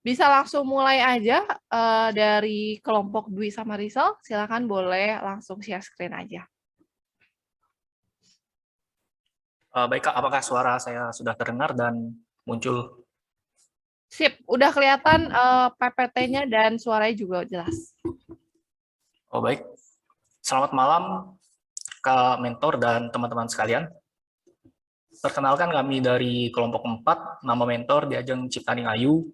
Bisa langsung mulai aja, dari kelompok Dwi sama Rizal, silakan boleh langsung share screen aja. Baik Kak, apakah suara saya sudah terdengar dan muncul? Sip, udah kelihatan, PPT-nya dan suaranya juga jelas. Oh baik, selamat malam Kak Mentor dan teman-teman sekalian. Perkenalkan kami dari kelompok 4, nama Mentor di Ajeng Ciptaning Ayu.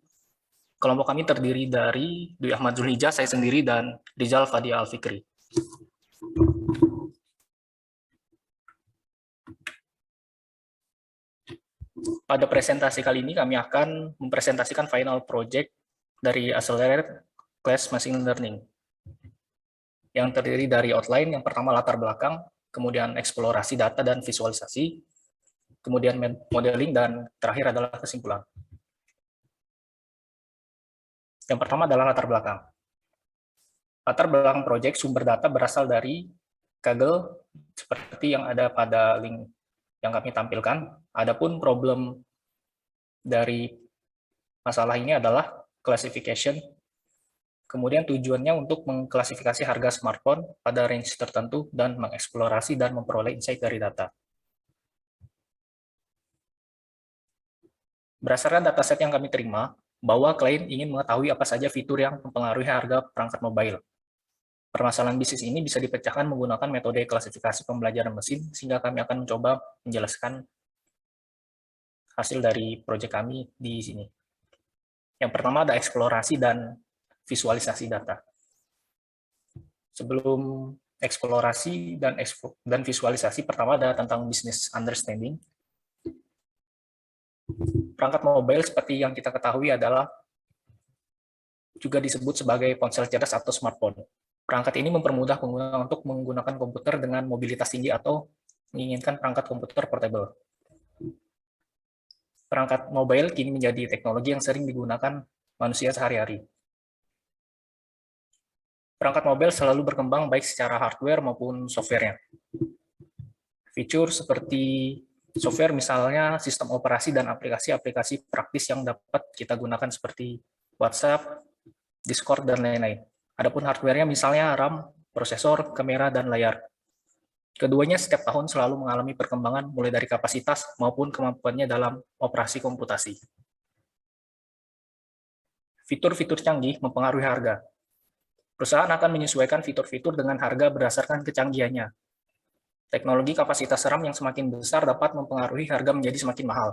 Kelompok kami terdiri dari Dwi Ahmad Zulhijjah, saya sendiri, dan Rizal Fadia Alfikri. Pada presentasi kali ini kami akan mempresentasikan final project dari Accelerated Class Machine Learning yang terdiri dari outline, yang pertama latar belakang, kemudian eksplorasi data dan visualisasi, kemudian modeling, dan terakhir adalah kesimpulan. Yang pertama adalah latar belakang. Latar belakang project sumber data berasal dari Kaggle seperti yang ada pada link yang kami tampilkan. Adapun problem dari masalah ini adalah classification. Kemudian tujuannya untuk mengklasifikasi harga smartphone pada range tertentu dan mengeksplorasi dan memperoleh insight dari data. Berdasarkan dataset yang kami terima, bahwa klien ingin mengetahui apa saja fitur yang mempengaruhi harga perangkat mobile. Permasalahan bisnis ini bisa dipecahkan menggunakan metode klasifikasi pembelajaran mesin, sehingga kami akan mencoba menjelaskan hasil dari proyek kami di sini. Yang pertama ada eksplorasi dan visualisasi data. Sebelum eksplorasi dan visualisasi, pertama ada tentang business understanding. Perangkat mobile seperti yang kita ketahui adalah juga disebut sebagai ponsel cerdas atau smartphone. Perangkat ini mempermudah pengguna untuk menggunakan komputer dengan mobilitas tinggi atau menginginkan perangkat komputer portable. Perangkat mobile kini menjadi teknologi yang sering digunakan manusia sehari-hari. Perangkat mobile selalu berkembang baik secara hardware maupun software-nya. Fitur seperti software misalnya sistem operasi dan aplikasi-aplikasi praktis yang dapat kita gunakan seperti WhatsApp, Discord, dan lain-lain. Adapun hardware-nya misalnya RAM, prosesor, kamera, dan layar. Keduanya setiap tahun selalu mengalami perkembangan mulai dari kapasitas maupun kemampuannya dalam operasi komputasi. Fitur-fitur canggih mempengaruhi harga. Perusahaan akan menyesuaikan fitur-fitur dengan harga berdasarkan kecanggihannya. Teknologi kapasitas RAM yang semakin besar dapat mempengaruhi harga menjadi semakin mahal.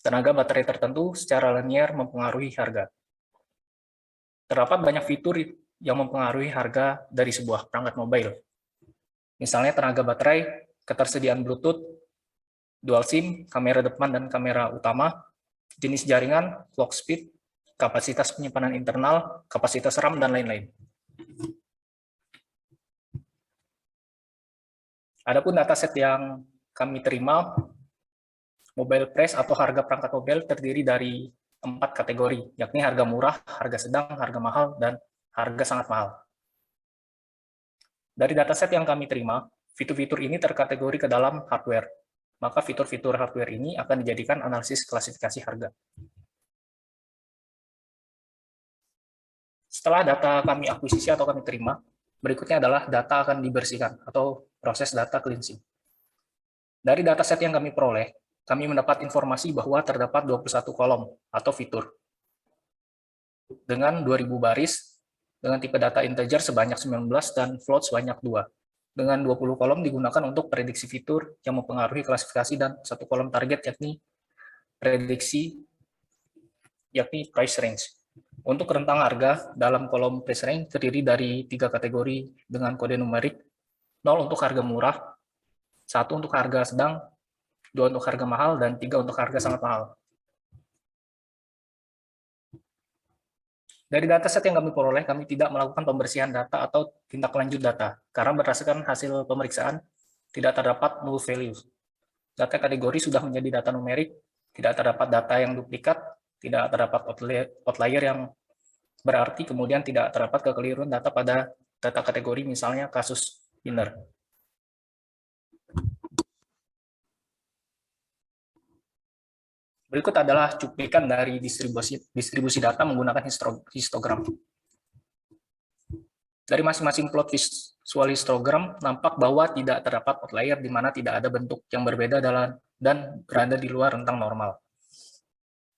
Tenaga baterai tertentu secara linear mempengaruhi harga. Terdapat banyak fitur yang mempengaruhi harga dari sebuah perangkat mobile. Misalnya tenaga baterai, ketersediaan Bluetooth, dual SIM, kamera depan dan kamera utama, jenis jaringan, clock speed, kapasitas penyimpanan internal, kapasitas RAM, dan lain-lain. Adapun dataset yang kami terima, mobile price atau harga perangkat mobile terdiri dari 4 kategori, yakni harga murah, harga sedang, harga mahal, dan harga sangat mahal. Dari dataset yang kami terima, fitur-fitur ini terkategori ke dalam hardware. Maka fitur-fitur hardware ini akan dijadikan analisis klasifikasi harga. Setelah data kami akuisisi atau kami terima, berikutnya adalah data akan dibersihkan atau proses data cleansing. Dari dataset yang kami peroleh, kami mendapat informasi bahwa terdapat 21 kolom atau fitur dengan 2000 baris, dengan tipe data integer sebanyak 19 dan float sebanyak 2. Dengan 20 kolom digunakan untuk prediksi fitur yang mempengaruhi klasifikasi dan satu kolom target yakni prediksi yakni price range. Untuk rentang harga dalam kolom price range terdiri dari 3 kategori dengan kode numerik, 0 untuk harga murah, 1 untuk harga sedang, 2 untuk harga mahal, dan 3 untuk harga sangat mahal. Dari dataset yang kami peroleh, kami tidak melakukan pembersihan data atau tindak lanjut data, karena berdasarkan hasil pemeriksaan, tidak terdapat null values. Data kategori sudah menjadi data numerik, tidak terdapat data yang duplikat, tidak terdapat outlier yang berarti, kemudian tidak terdapat kekeliruan data pada data kategori, misalnya kasus winner. Berikut adalah cuplikan dari distribusi data menggunakan histogram. Dari masing-masing plot visual histogram, nampak bahwa tidak terdapat outlier di mana tidak ada bentuk yang berbeda dan berada di luar rentang normal.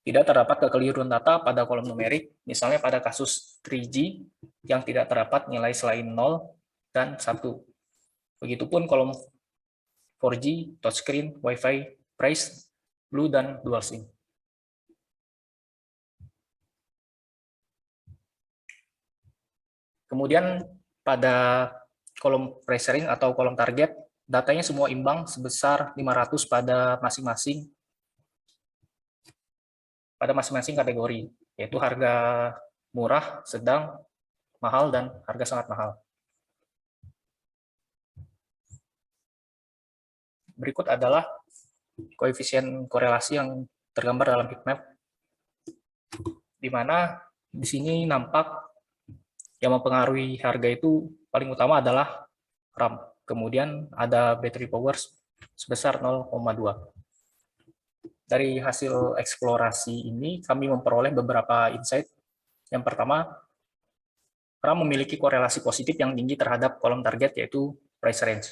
Tidak terdapat kekeliruan data pada kolom numerik, misalnya pada kasus 3G yang tidak terdapat nilai selain 0 dan 1. Begitupun kolom 4G, touchscreen, Wi-Fi, price, blue, dan dual SIM. Kemudian pada kolom price range atau kolom target, datanya semua imbang sebesar 500 pada masing-masing kategori, yaitu harga murah, sedang, mahal, dan harga sangat mahal. Berikut adalah koefisien korelasi yang tergambar dalam heatmap, di mana di sini nampak yang mempengaruhi harga itu paling utama adalah RAM. Kemudian ada battery power sebesar 0,2. Dari hasil eksplorasi ini, kami memperoleh beberapa insight. Yang pertama, RAM memiliki korelasi positif yang tinggi terhadap kolom target, yaitu price range.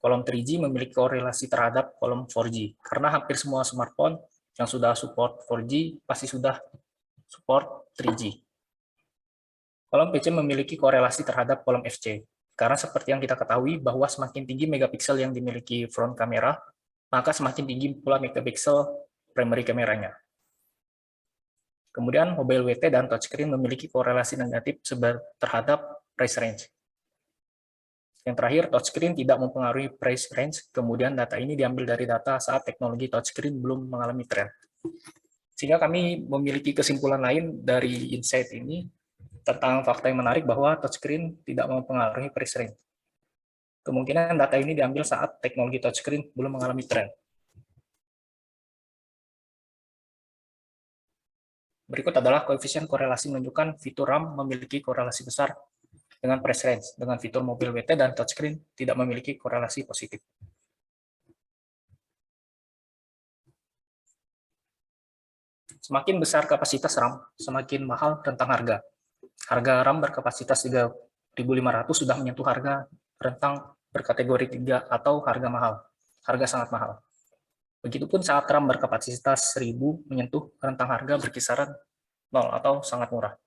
Kolom 3G memiliki korelasi terhadap kolom 4G, karena hampir semua smartphone yang sudah support 4G pasti sudah support 3G. Kolom PC memiliki korelasi terhadap kolom FC, karena seperti yang kita ketahui bahwa semakin tinggi megapiksel yang dimiliki front kamera, maka semakin tinggi pula megapiksel primary kameranya. Kemudian mobile WT dan touchscreen memiliki korelasi negatif terhadap price range. Yang terakhir, touchscreen tidak mempengaruhi price range, kemudian data ini diambil dari data saat teknologi touchscreen belum mengalami tren. Sehingga kami memiliki kesimpulan lain dari insight ini tentang fakta yang menarik bahwa touchscreen tidak mempengaruhi price range. Kemungkinan data ini diambil saat teknologi touchscreen belum mengalami tren. Berikut adalah koefisien korelasi menunjukkan fitur RAM memiliki korelasi besar dengan price range, dengan fitur mobil WT dan touchscreen tidak memiliki korelasi positif. Semakin besar kapasitas RAM, semakin mahal rentang harga. Harga RAM berkapasitas 3.500 sudah menyentuh harga rentang berkategori 3 atau harga mahal, harga sangat mahal. Begitupun saat RAM berkapasitas 1.000 menyentuh rentang harga berkisaran 0 atau sangat murah.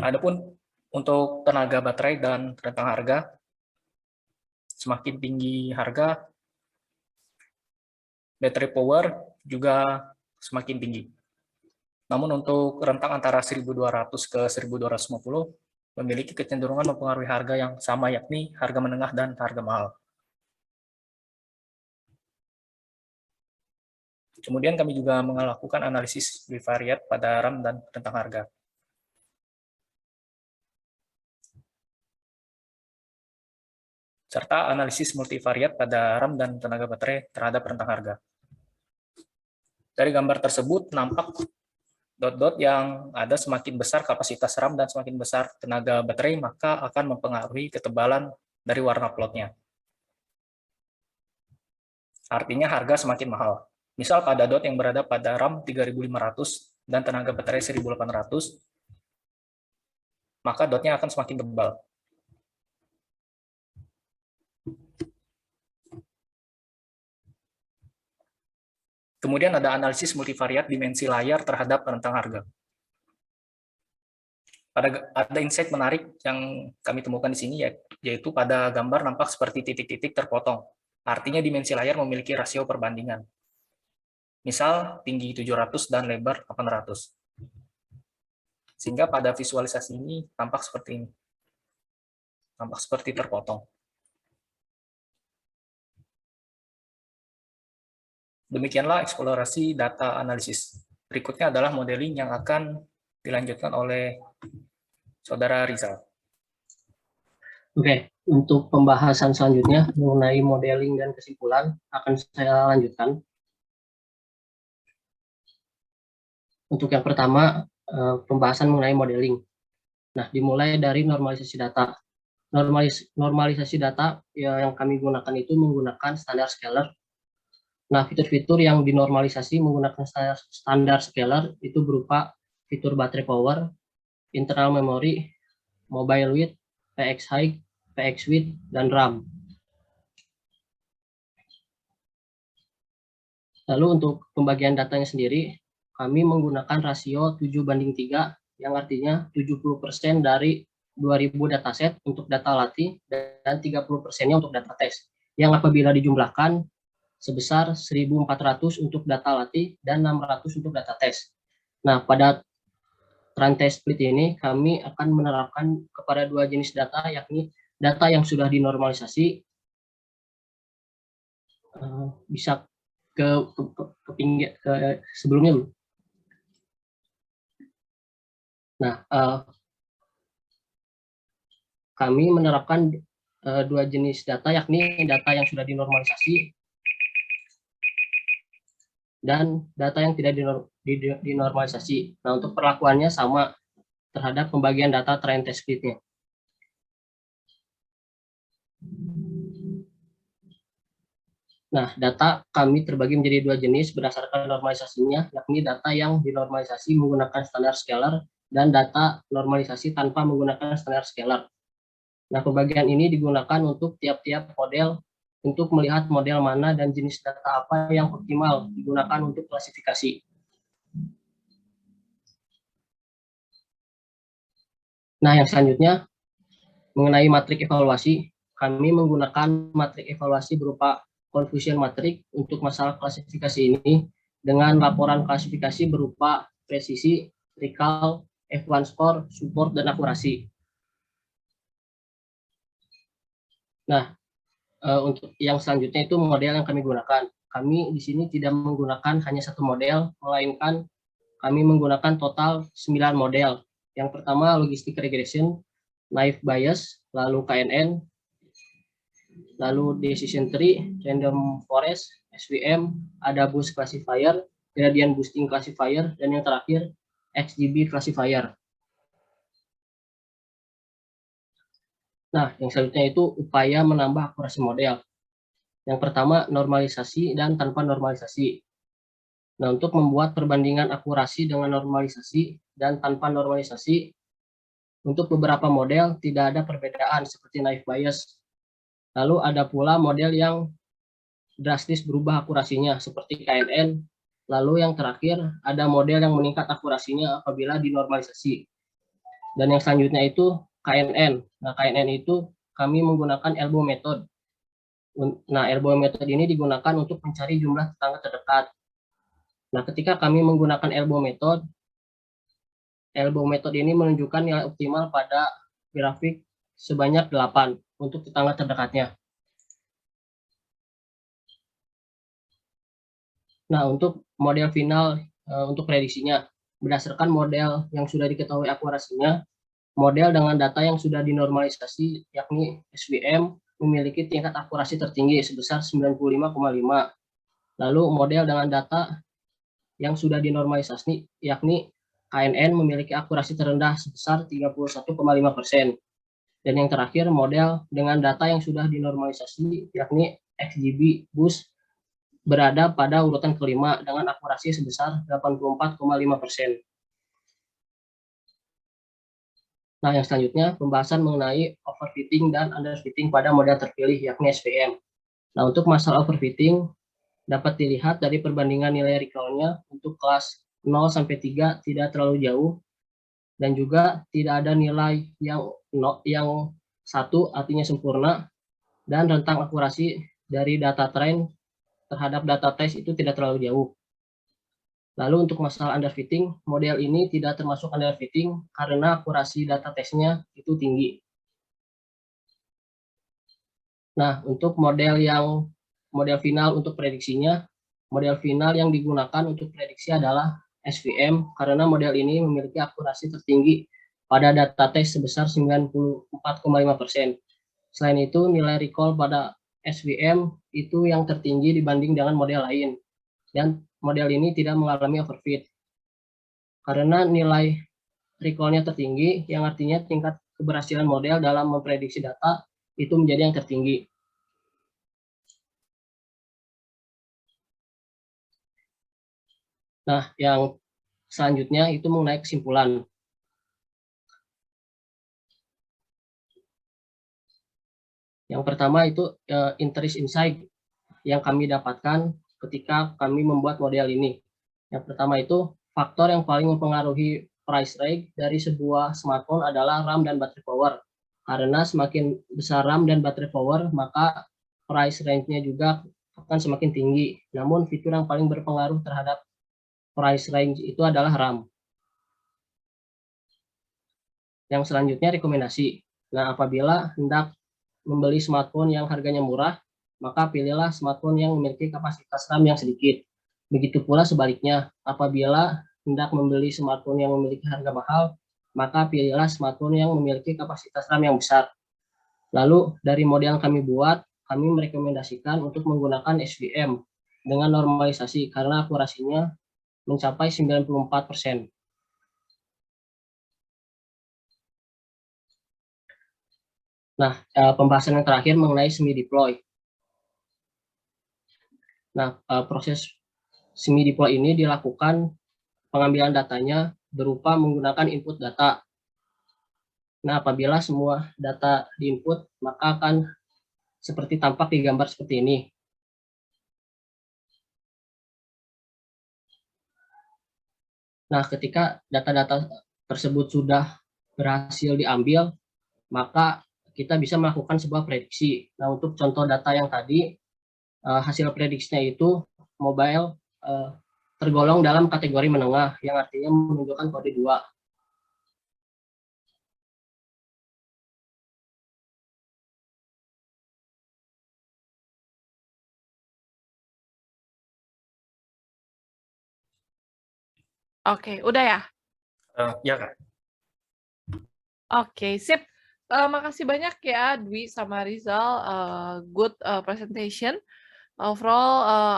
Adapun untuk tenaga baterai dan rentang harga, semakin tinggi harga, battery power juga semakin tinggi. Namun untuk rentang antara 1.200 ke 1.250 memiliki kecenderungan mempengaruhi harga yang sama, yakni harga menengah dan harga mahal. Kemudian kami juga melakukan analisis bivariat pada RAM dan rentang harga. Serta analisis multivariat pada RAM dan tenaga baterai terhadap rentang harga. Dari gambar tersebut nampak dot-dot yang ada semakin besar kapasitas RAM dan semakin besar tenaga baterai, maka akan mempengaruhi ketebalan dari warna plotnya. Artinya harga semakin mahal. Misal pada dot yang berada pada RAM 3.500 dan tenaga baterai 1.800, maka dotnya akan semakin tebal. Kemudian ada analisis multivariat dimensi layar terhadap rentang harga. Ada insight menarik yang kami temukan di sini, yaitu pada gambar nampak seperti titik-titik terpotong. Artinya dimensi layar memiliki rasio perbandingan. Misal tinggi 700 dan lebar 800. Sehingga pada visualisasi ini tampak seperti ini. Tampak seperti terpotong. Demikianlah eksplorasi data analisis. Berikutnya adalah modeling yang akan dilanjutkan oleh Saudara Rizal. Oke, untuk pembahasan selanjutnya mengenai modeling dan kesimpulan akan saya lanjutkan. Untuk yang pertama, pembahasan mengenai modeling. Nah, dimulai dari normalisasi data. Normalisasi data yang kami gunakan itu menggunakan standar scalar Nah, fitur-fitur yang dinormalisasi menggunakan standar scalar itu berupa fitur baterai power, internal memory, mobile width, PX height, PX width, dan RAM. Lalu untuk pembagian datanya sendiri, kami menggunakan rasio 7:3, yang artinya 70% dari 2000 dataset untuk data latih dan 30%-nya untuk data tes, yang apabila dijumlahkan sebesar 1.400 untuk data latih dan 600 untuk data tes. Nah, pada rantai split ini kami akan menerapkan kepada dua jenis data, yakni data yang sudah dinormalisasi bisa ke pinggir ke sebelumnya. Nah, kami menerapkan dua jenis data, yakni data yang sudah dinormalisasi dan data yang tidak dinormalisasi. Nah, untuk perlakuannya sama terhadap pembagian data rantai splitnya. Nah, data kami terbagi menjadi dua jenis berdasarkan normalisasinya, yakni data yang dinormalisasi menggunakan standar scalar dan data normalisasi tanpa menggunakan standar scalar. Nah, pembagian ini digunakan untuk tiap-tiap model untuk melihat model mana dan jenis data apa yang optimal digunakan untuk klasifikasi. Nah, yang selanjutnya mengenai matrik evaluasi, kami menggunakan matrik evaluasi berupa confusion matrik untuk masalah klasifikasi ini dengan laporan klasifikasi berupa presisi, recall, F1 score, support, dan akurasi. Nah, untuk yang selanjutnya itu model yang kami gunakan. Kami di sini tidak menggunakan hanya satu model, melainkan kami menggunakan total 9 model. Yang pertama logistic regression, naive Bayes, lalu KNN, lalu decision tree, random forest, SVM, ada boost classifier, gradient boosting classifier, dan yang terakhir XGB classifier. Nah, yang selanjutnya itu upaya menambah akurasi model. Yang pertama normalisasi dan tanpa normalisasi. Nah, untuk membuat perbandingan akurasi dengan normalisasi dan tanpa normalisasi, untuk beberapa model tidak ada perbedaan seperti naive Bayes. Lalu ada pula model yang drastis berubah akurasinya seperti KNN. Lalu yang terakhir ada model yang meningkat akurasinya apabila dinormalisasi. Dan yang selanjutnya itu KNN. Nah, KNN itu kami menggunakan elbow method. Nah, elbow method ini digunakan untuk mencari jumlah tetangga terdekat. Nah, ketika kami menggunakan elbow method ini menunjukkan nilai optimal pada grafik sebanyak 8 untuk tetangga terdekatnya. Nah, untuk model final untuk prediksinya, berdasarkan model yang sudah diketahui akurasinya, model dengan data yang sudah dinormalisasi, yakni SVM, memiliki tingkat akurasi tertinggi sebesar 95,5. Lalu model dengan data yang sudah dinormalisasi, yakni KNN, memiliki akurasi terendah sebesar 31,5%. Dan yang terakhir, model dengan data yang sudah dinormalisasi, yakni XGB boost, berada pada urutan kelima dengan akurasi sebesar 84,5%. Nah, yang selanjutnya pembahasan mengenai overfitting dan underfitting pada model terpilih, yakni SVM. Nah, untuk masalah overfitting dapat dilihat dari perbandingan nilai recall-nya untuk kelas 0 sampai 3 tidak terlalu jauh, dan juga tidak ada nilai yang 1 artinya sempurna, dan rentang akurasi dari data train terhadap data tes itu tidak terlalu jauh. Lalu untuk masalah underfitting, model ini tidak termasuk underfitting karena akurasi data tesnya itu tinggi. Nah, untuk model final untuk prediksinya, model final yang digunakan untuk prediksi adalah SVM karena model ini memiliki akurasi tertinggi pada data tes sebesar 94,5%. Selain itu, nilai recall pada SVM itu yang tertinggi dibanding dengan model lain. Dan model ini tidak mengalami overfit. Karena nilai recall-nya tertinggi, yang artinya tingkat keberhasilan model dalam memprediksi data itu menjadi yang tertinggi. Nah, yang selanjutnya itu mengenai kesimpulan. Yang pertama itu interest insight yang kami dapatkan ketika kami membuat model ini. Yang pertama itu faktor yang paling mempengaruhi price range dari sebuah smartphone adalah RAM dan baterai power. Karena semakin besar RAM dan baterai power, maka price range-nya juga akan semakin tinggi. Namun fitur yang paling berpengaruh terhadap price range itu adalah RAM. Yang selanjutnya rekomendasi. Nah, apabila hendak membeli smartphone yang harganya murah, maka pilihlah smartphone yang memiliki kapasitas RAM yang sedikit. Begitu pula sebaliknya, apabila hendak membeli smartphone yang memiliki harga mahal, maka pilihlah smartphone yang memiliki kapasitas RAM yang besar. Lalu dari model yang kami buat, kami merekomendasikan untuk menggunakan SVM dengan normalisasi karena akurasinya mencapai 94%. Nah, pembahasan yang terakhir mengenai semi-deploy. Nah, proses semi-deploy ini dilakukan pengambilan datanya berupa menggunakan input data. Nah, apabila semua data diinput, maka akan seperti tampak di gambar seperti ini. Nah, ketika data-data tersebut sudah berhasil diambil, maka kita bisa melakukan sebuah prediksi. Nah, untuk contoh data yang tadi, hasil prediksinya itu mobile tergolong dalam kategori menengah, yang artinya menunjukkan kode 2. Oke, udah ya? Ya, Kak. Oke, sip. Makasih banyak ya Dwi sama Rizal, good presentation. Overall,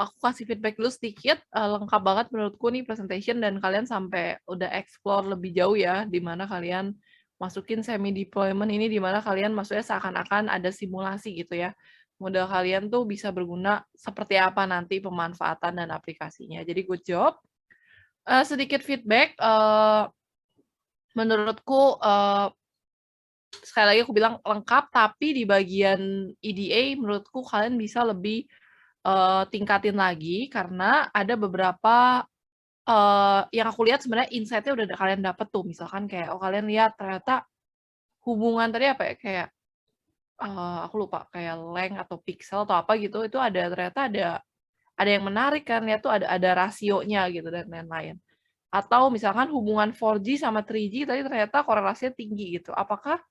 aku kasih feedback dulu sedikit, lengkap banget menurutku nih presentation dan kalian sampai udah explore lebih jauh ya, di mana kalian masukin semi deployment ini, di mana kalian maksudnya seakan-akan ada simulasi gitu ya. Model kalian tuh bisa berguna seperti apa nanti pemanfaatan dan aplikasinya. Jadi good job. Sedikit feedback, menurutku sekali lagi aku bilang lengkap, tapi di bagian EDA menurutku kalian bisa lebih tingkatin lagi karena ada beberapa yang aku lihat sebenarnya insight-nya udah kalian dapet tuh. Misalkan kayak kalian lihat ternyata hubungan tadi apa ya, kayak aku lupa kayak length atau pixel atau apa gitu, itu ternyata ada yang menarik kan, lihat tuh ada rasionya gitu dan lain-lain. Atau misalkan hubungan 4G sama 3G tadi ternyata korelasinya tinggi gitu. Apakah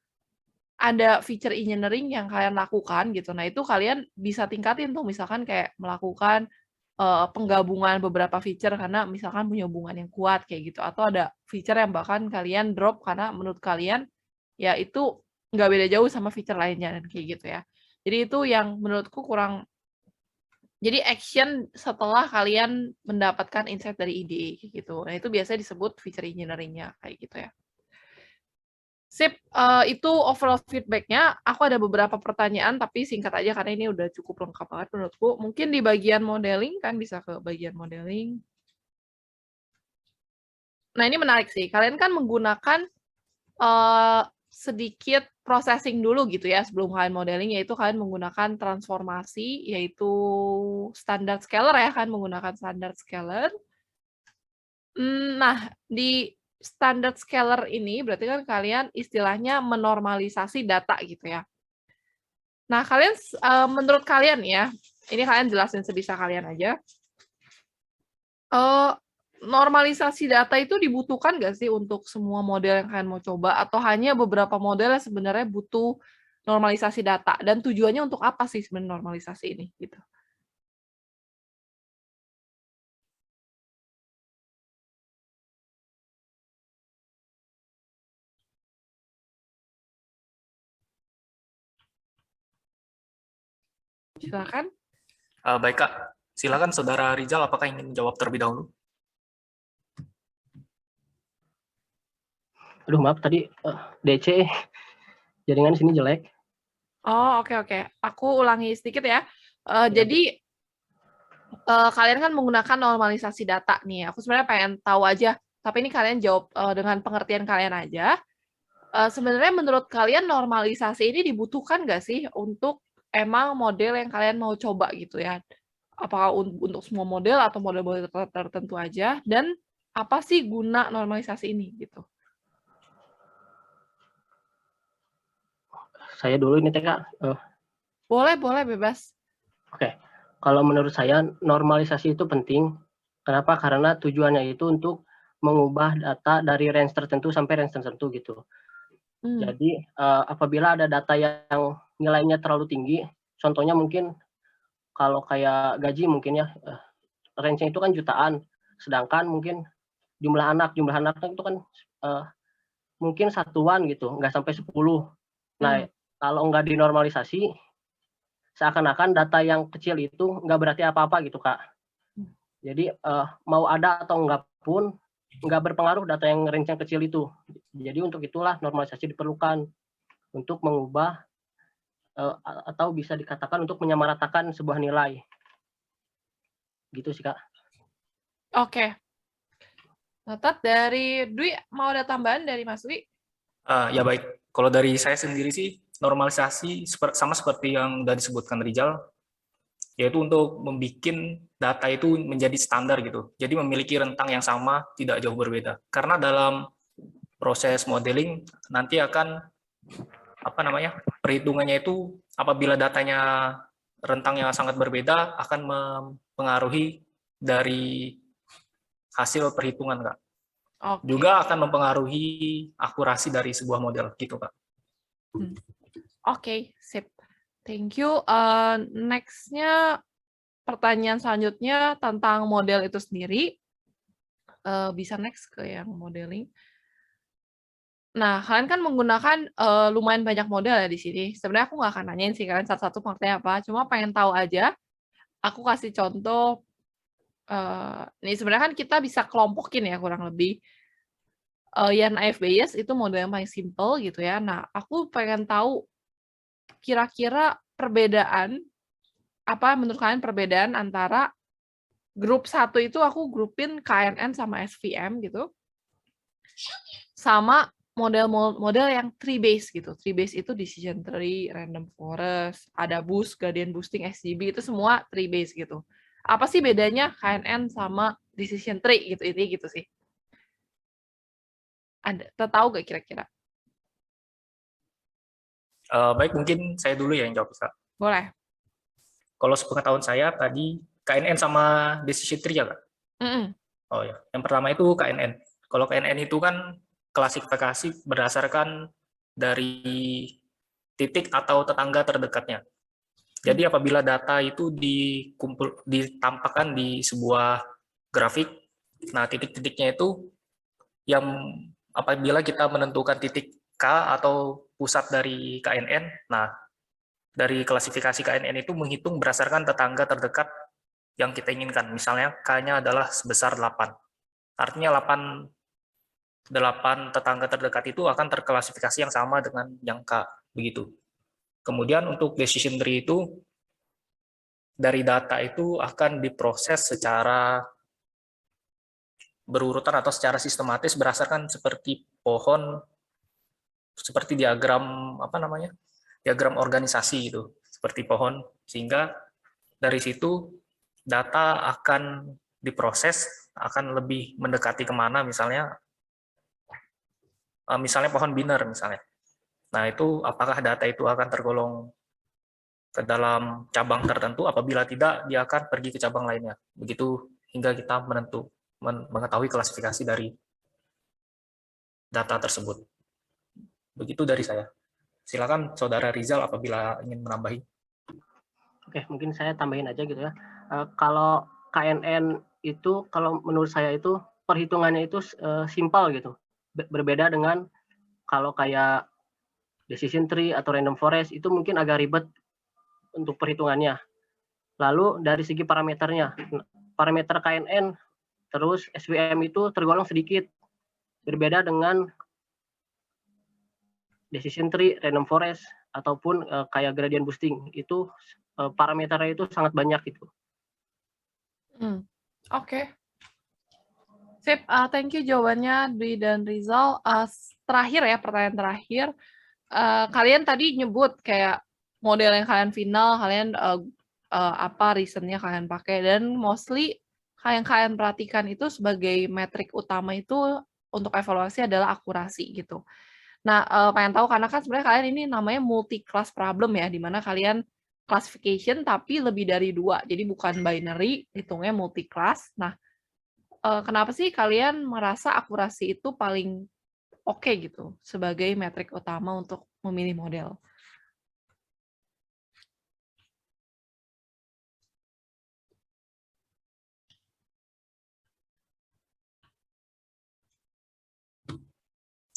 ada feature engineering yang kalian lakukan gitu. Nah, itu kalian bisa tingkatin tuh misalkan kayak melakukan penggabungan beberapa feature karena misalkan punya hubungan yang kuat kayak gitu, atau ada feature yang bahkan kalian drop karena menurut kalian ya itu nggak beda jauh sama feature lainnya dan kayak gitu ya. Jadi itu yang menurutku kurang. Jadi action setelah kalian mendapatkan insight dari ide kayak gitu. Nah, itu biasanya disebut feature engineering-nya kayak gitu ya. Sip, itu overall feedback-nya. Aku ada beberapa pertanyaan, tapi singkat aja karena ini udah cukup lengkap banget menurutku. Mungkin di bagian modeling, kan bisa ke bagian modeling. Nah, ini menarik sih. Kalian kan menggunakan sedikit processing dulu gitu ya sebelum kalian modeling, yaitu kalian menggunakan transformasi, yaitu standard scaler ya, kan menggunakan standard scaler. Nah, di standard scaler ini berarti kan kalian istilahnya menormalisasi data gitu ya. Nah, kalian menurut kalian ya, ini kalian jelasin sebisa kalian aja. Normalisasi data itu dibutuhkan nggak sih untuk semua model yang kalian mau coba, atau hanya beberapa model yang sebenarnya butuh normalisasi data, dan tujuannya untuk apa sih sebenarnya normalisasi ini gitu? Silakan. Baik, Kak. Silakan Saudara Rizal, apakah ingin menjawab terlebih dahulu? Aduh, maaf tadi DC jaringan di sini jelek. Oh, oke. Aku ulangi sedikit ya. Jadi kalian kan menggunakan normalisasi data nih. Aku sebenarnya pengen tahu aja, tapi ini kalian jawab dengan pengertian kalian aja. Sebenarnya menurut kalian normalisasi ini dibutuhkan nggak sih untuk emang model yang kalian mau coba gitu ya? Apakah untuk semua model atau model-model tertentu aja? Dan apa sih guna normalisasi ini gitu? Saya dulu ini TK. Boleh bebas. Oke. Kalau menurut saya normalisasi itu penting. Kenapa? Karena tujuannya itu untuk mengubah data dari range tertentu sampai range tertentu gitu. Jadi apabila ada data yang nilainya terlalu tinggi, contohnya mungkin kalau kayak gaji mungkin ya, range-nya itu kan jutaan, sedangkan mungkin jumlah anak itu kan mungkin satuan gitu, nggak sampai 10. Nah, kalau nggak dinormalisasi, seakan-akan data yang kecil itu nggak berarti apa-apa gitu, Kak. Jadi mau ada atau enggak pun nggak berpengaruh data yang range yang kecil itu. Jadi untuk itulah normalisasi diperlukan untuk mengubah atau bisa dikatakan untuk menyamaratakan sebuah nilai. Gitu sih, Kak. Oke. Notat dari Dwi, mau ada tambahan dari Mas Dwi? Ya baik, kalau dari saya sendiri sih normalisasi sama seperti yang sudah disebutkan Rizal, yaitu untuk membuat data itu menjadi standar gitu. Jadi memiliki rentang yang sama, tidak jauh berbeda. Karena dalam proses modeling nanti akan perhitungannya itu apabila datanya rentang yang sangat berbeda akan mempengaruhi dari hasil perhitungan, Kak. Oke. Juga akan mempengaruhi akurasi dari sebuah model gitu, Kak. Oke, sip. Thank you. Next-nya pertanyaan selanjutnya tentang model itu sendiri. Bisa next ke yang modeling. Nah, kalian kan menggunakan lumayan banyak model ya di sini. Sebenarnya aku nggak akan nanyain sih kalian satu-satu pakai apa, cuma pengen tahu aja. Aku kasih contoh. Ini sebenarnya kan kita bisa kelompokin ya kurang lebih. Yan Bayes itu model yang paling simple gitu ya. Nah, aku pengen tahu kira-kira perbedaan apa menurut kalian perbedaan antara grup 1 itu aku grupin KNN sama SVM gitu. Sama model yang tree base gitu. Tree base itu decision tree, random forest, ada boost, gradient boosting, SGB itu semua tree base gitu. Apa sih bedanya KNN sama decision tree gitu ini gitu sih. Ada tahu gak kira-kira? Baik, mungkin saya dulu ya yang jawab, Kak. Boleh. Kalau sepengetahuan saya tadi KNN sama decision tree ya, Kak? Oh ya, yang pertama itu KNN. Kalau KNN itu kan klasifikasi berdasarkan dari titik atau tetangga terdekatnya. Jadi apabila data itu ditampakkan di sebuah grafik, nah titik-titiknya itu yang apabila kita menentukan titik K atau pusat dari KNN, nah dari klasifikasi KNN itu menghitung berdasarkan tetangga terdekat yang kita inginkan. Misalnya K-nya adalah sebesar 8. Artinya 8 tetangga terdekat itu akan terklasifikasi yang sama dengan yang K, begitu. Kemudian untuk decision tree itu, dari data itu akan diproses secara berurutan atau secara sistematis berdasarkan seperti pohon, seperti diagram diagram organisasi gitu, seperti pohon, sehingga dari situ data akan diproses, akan lebih mendekati kemana, misalnya pohon biner misalnya. Nah itu apakah data itu akan tergolong ke dalam cabang tertentu, apabila tidak dia akan pergi ke cabang lainnya. Begitu hingga kita mengetahui klasifikasi dari data tersebut. Begitu dari saya. Silakan Saudara Rizal apabila ingin menambahi. Oke, mungkin saya tambahin aja gitu ya. Kalau KNN itu, kalau menurut saya itu perhitungannya itu simpel gitu. Berbeda dengan kalau kayak decision tree atau random forest itu mungkin agak ribet untuk perhitungannya. Lalu dari segi parameternya, parameter KNN terus SVM itu tergolong sedikit. Berbeda dengan decision tree, random forest, ataupun kayak gradient boosting. Itu parameternya itu sangat banyak gitu. Oke. Sip, thank you jawabannya Dwi dan Rizal. Terakhir ya, pertanyaan terakhir. Kalian tadi nyebut kayak model yang kalian final, kalian apa reason-nya kalian pakai, dan mostly yang kalian perhatikan itu sebagai metrik utama itu untuk evaluasi adalah akurasi gitu. Nah, pengen tahu karena kan sebenarnya kalian ini namanya multi class problem ya, di mana kalian classification tapi lebih dari 2. Jadi bukan binary, hitungnya multi class. Nah, kenapa sih kalian merasa akurasi itu paling oke gitu sebagai metrik utama untuk memilih model?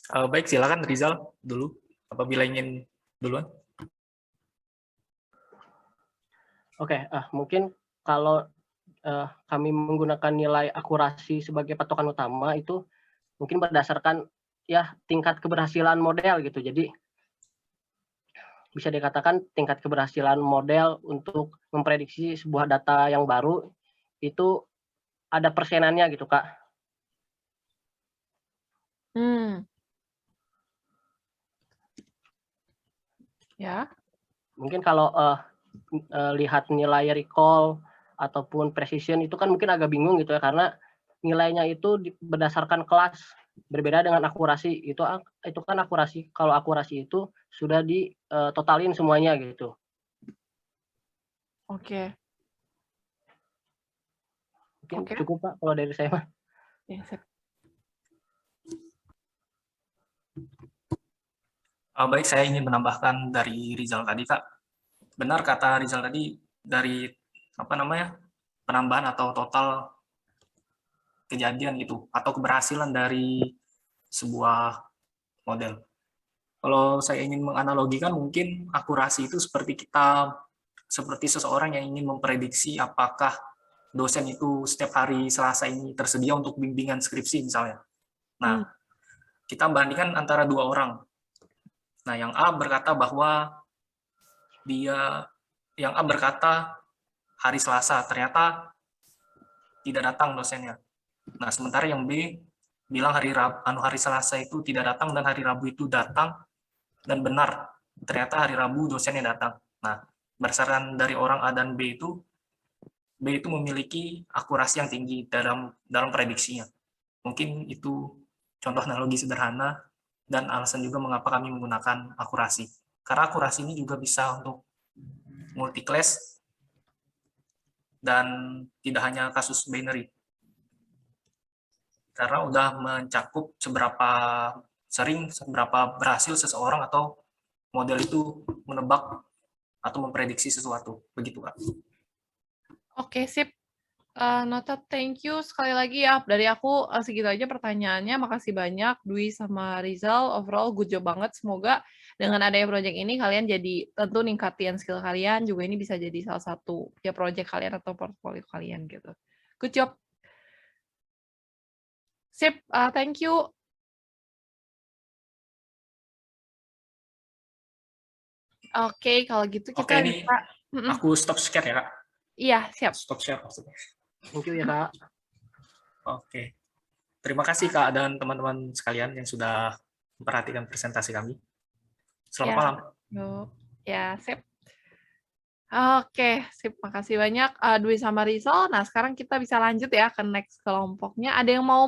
Baik, silakan Rizal dulu, apabila ingin duluan. Oke, mungkin kalau kami menggunakan nilai akurasi sebagai patokan utama itu mungkin berdasarkan ya tingkat keberhasilan model gitu. Jadi bisa dikatakan tingkat keberhasilan model untuk memprediksi sebuah data yang baru itu ada persenannya gitu, Kak. Ya. Mungkin kalau lihat nilai recall ataupun precision itu kan mungkin agak bingung gitu ya, karena nilainya itu berdasarkan kelas, berbeda dengan akurasi. Itu kan akurasi, kalau akurasi itu sudah totalin semuanya gitu. Oke. Mungkin cukup Pak kalau dari saya mah. Ya, sip. Baik, saya ingin menambahkan dari Rizal tadi, Kak. Benar kata Rizal tadi, dari penambahan atau total kejadian gitu, atau keberhasilan dari sebuah model. Kalau saya ingin menganalogikan, mungkin akurasi itu seperti seseorang yang ingin memprediksi apakah dosen itu setiap hari Selasa ini tersedia untuk bimbingan skripsi misalnya. Nah, kita bandingkan antara 2 orang. Nah, yang A berkata hari Selasa, ternyata tidak datang dosennya. Nah, sementara yang B bilang hari Selasa itu tidak datang dan hari Rabu itu datang, dan benar, ternyata hari Rabu dosennya datang. Nah, berdasarkan dari orang A dan B itu memiliki akurasi yang tinggi dalam prediksinya. Mungkin itu contoh analogi sederhana dan alasan juga mengapa kami menggunakan akurasi. Karena akurasi ini juga bisa untuk multi-class dan tidak hanya kasus binary. Karena udah mencakup seberapa berhasil seseorang atau model itu menebak atau memprediksi sesuatu. Begitu, Kak. Oke, sip. Noted, thank you sekali lagi ya. Dari aku segitu aja pertanyaannya. Makasih banyak Dwi sama Rizal. Overall good job banget. Semoga dengan adanya project ini kalian jadi tentu ningkatin skill kalian. Juga ini bisa jadi salah satu ya project kalian atau portfolio kalian gitu. Good job. Sip, thank you. Oke, kalau gitu kita ini bisa. Aku stop share ya, Kak. Iya, siap. Stop share maksudnya. Thank you ya, Kak. Oke. Terima kasih, Kak, dan teman-teman sekalian yang sudah memperhatikan presentasi kami. Selamat malam. Ya, sip. Oke, sip. Makasih banyak Dwi sama Rizal. Nah, sekarang kita bisa lanjut ya ke next kelompoknya. Ada yang mau